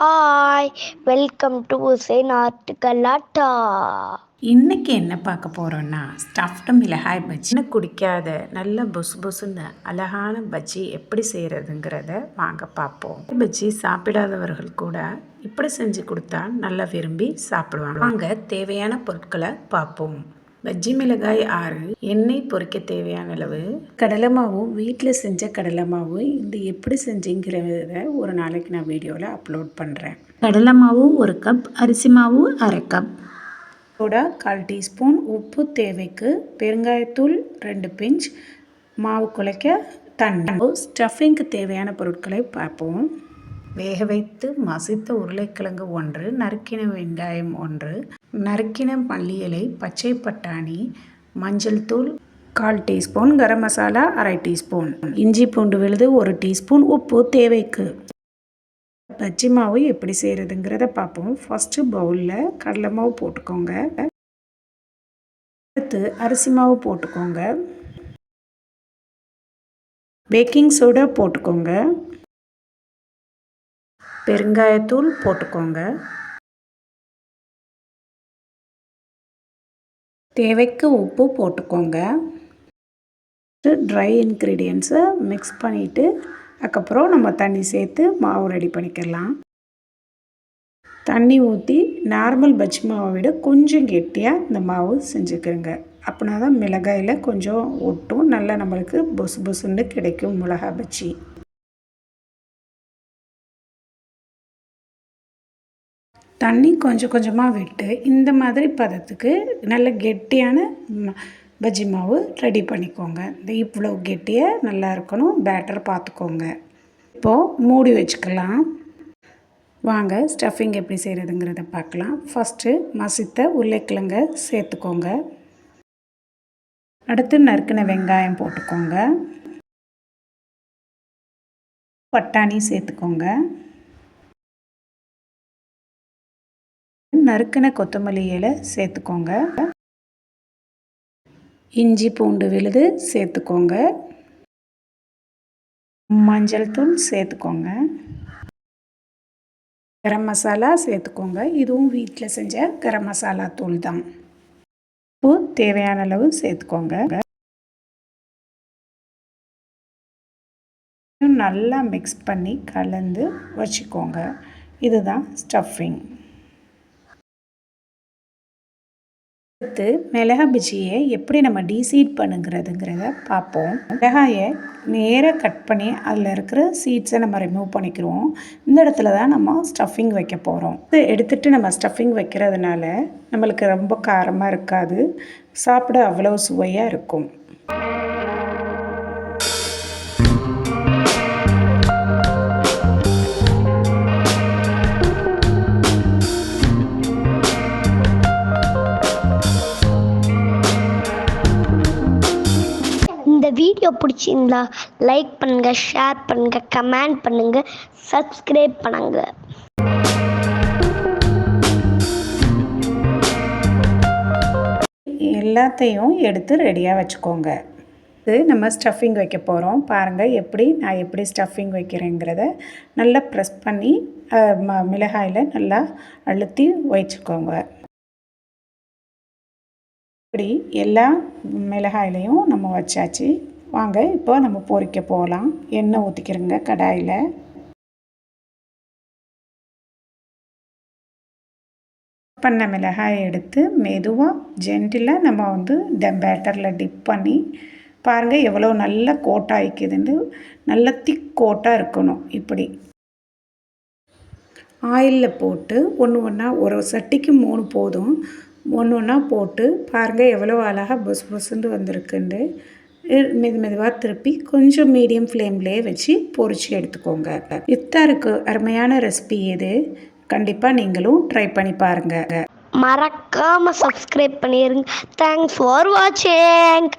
Hi, welcome to நாட்டுக்கலாட்டா. இன்றைக்கி என்ன பார்க்க போகிறோன்னா ஸ்டஃப்டு மிளகாய் பஜ்ஜி. குடிக்காத நல்ல பொசு பொசுன்னு அழகான பஜ்ஜி எப்படி செய்கிறதுங்கிறத வாங்க பார்ப்போம். பஜ்ஜி சாப்பிடாதவர்கள் கூட இப்படி செஞ்சு கொடுத்தா நல்லா விரும்பி சாப்பிடுவாங்க. வாங்க தேவையான பொருட்களை பார்ப்போம். பஜ்ஜி மிளகாய் 6, எண்ணெய் பொரிக்க தேவையான அளவு, கடலை மாவு, வீட்டில் செஞ்ச கடலை மாவு. இது எப்படி செஞ்சுங்கிறத ஒரு நாளைக்கு நான் வீடியோவில் அப்லோட் பண்ணுறேன். கடலை மாவு 1 கப், அரிசி மாவு 1/2 கப், சோடா 1/4 டீஸ்பூன், உப்பு தேவைக்கு, பெருங்காயத்தூள் 2 பிஞ்ச், மாவு குழைக்க தண்ணி. ஸ்டஃபிங்க்கு தேவையான பொருட்களை பார்ப்போம். வேக வைத்து மசித்த உருளைக்கிழங்கு 1, நறுக்கின வெங்காயம் 1, நறுக்கின மல்லி இலை, பச்சை பட்டாணி, மஞ்சள் தூள் 1/4 டீஸ்பூன், கரம் மசாலா 1/2 டீஸ்பூன், இஞ்சி பூண்டு விழுது 1 டீஸ்பூன், உப்பு தேவைக்கு. பஜ்ஜி மாவு எப்படி செய்கிறதுங்கிறத பார்ப்போம். ஃபஸ்ட்டு பவுலில் கடலை மாவு போட்டுக்கோங்க. அடுத்து அரிசி மாவு போட்டுக்கோங்க. பேக்கிங் சோடா போட்டுக்கோங்க. பெருங்காயத்தூள் போட்டுக்கோங்க. தேவைக்கு உப்பு போட்டுக்கோங்க. ட்ரை இன்க்ரீடியன்ஸை மிக்ஸ் பண்ணிவிட்டு அதுக்கப்புறம் நம்ம தண்ணி சேர்த்து மாவு ரெடி பண்ணிக்கலாம். தண்ணி ஊற்றி நார்மல் பஜ்ஜி மாவை விட கொஞ்சம் கெட்டியாக இந்த மாவு செஞ்சுக்கிறோங்க. அப்படின்னா தான் மிளகாயில் கொஞ்சம் ஒட்டும், நல்லா நம்மளுக்கு பொசு பொசுன்னு கிடைக்கும் மிளகாய் பஜ்ஜி. தண்ணி கொஞ்சம் கொஞ்சமாக விட்டு இந்த மாதிரி பதத்துக்கு நல்ல கெட்டியான பஜ்ஜி மாவு ரெடி பண்ணிக்கோங்க. இந்த இவ்வளோ கெட்டியாக நல்லா இருக்கணும். பேட்டர் பார்த்துக்கோங்க. இப்போது மூடி வச்சுக்கலாம். வாங்க ஸ்டஃபிங் எப்படி செய்கிறதுங்கிறத பார்க்கலாம். ஃபஸ்ட்டு மசித்த உருளைக்கிழங்கை சேர்த்துக்கோங்க. அடுத்து நறுக்கின வெங்காயம் போட்டுக்கோங்க. பட்டாணி சேர்த்துக்கோங்க. நறுக்கின கொத்தமல்லி இலை சேர்த்துக்கோங்க. இஞ்சி பூண்டு விழுது சேர்த்துக்கோங்க. மஞ்சள் தூள் சேர்த்துக்கோங்க. கரம் மசாலா சேர்த்துக்கோங்க. இதுவும் வீட்டில் செஞ்ச கரம் மசாலா தூள் தான். உப்பு தேவையான அளவு சேர்த்துக்கோங்க. நல்லா மிக்ஸ் பண்ணி கலந்து வச்சுக்கோங்க. இதுதான் ஸ்டஃபிங். அடுத்து மிளகாய் பஜ்ஜியை எப்படி நம்ம டீசீட் பண்ணுங்கிறதுங்கிறத பார்ப்போம். மிளகாயை நேராக கட் பண்ணி அதில் இருக்கிற சீட்ஸை நம்ம ரிமூவ் பண்ணிக்கிறோம். இந்த இடத்துல தான் நம்ம ஸ்டஃபிங் வைக்க போகிறோம். இது எடுத்துகிட்டு நம்ம ஸ்டஃபிங் வைக்கிறதுனால நம்மளுக்கு ரொம்ப காரமாக இருக்காது, சாப்பிட அவ்வளோ சுவையாக இருக்கும். இந்த வீடியோ பிடிச்சிருந்தா லைக் பண்ணுங்க, ஷேர் பண்ணுங்க, கமெண்ட் பண்ணுங்க, சப்ஸ்கிரைப் பண்ணுங்க. எல்லாத்தையும் எடுத்து ரெடியாக வச்சுக்கோங்க. இது நம்ம ஸ்டஃபிங் வைக்க போகிறோம். பாருங்கள் நான் எப்படி ஸ்டஃபிங் வைக்கிறேங்கிறத நல்லா ப்ரெஸ் பண்ணி மிளகாயில் நல்லா அழுத்தி வச்சுக்கோங்க. இப்படி எல்லா மிளகாயிலையும் நம்ம வச்சாச்சு. வாங்க இப்போ நம்ம பொரிக்க போகலாம். எண்ணெய் ஊற்றிக்கிறோங்க கடாயில். பண்ண மிளகாயை எடுத்து மெதுவாக ஜென்டிலாக நம்ம பேட்டரில் டிப் பண்ணி பாருங்கள் எவ்வளோ நல்லா கோட்டாக ஆயிக்குதுன்னு. நல்ல திக் கோட்டாக இருக்கணும். இப்படி ஆயிலில் போட்டு ஒன்று ஒரு சட்டிக்கு 3 போதும். ஒன்றா போட்டு பாருங்கள் எவ்வளோ அழகாக பொசு பொசுன்னு வந்திருக்குண்டு. மெதுவாக திருப்பி கொஞ்சம் மீடியம் ஃப்ளேம்லேயே வச்சு பொரிச்சு எடுத்துக்கோங்க. இஃப்தாருக்கு அருமையான ரெசிபி இது. கண்டிப்பாக நீங்களும் ட்ரை பண்ணி பாருங்கள். மறக்காமல் சப்ஸ்கிரைப் பண்ணிடுங்க. தேங்க்ஸ் ஃபார் வாட்சிங்.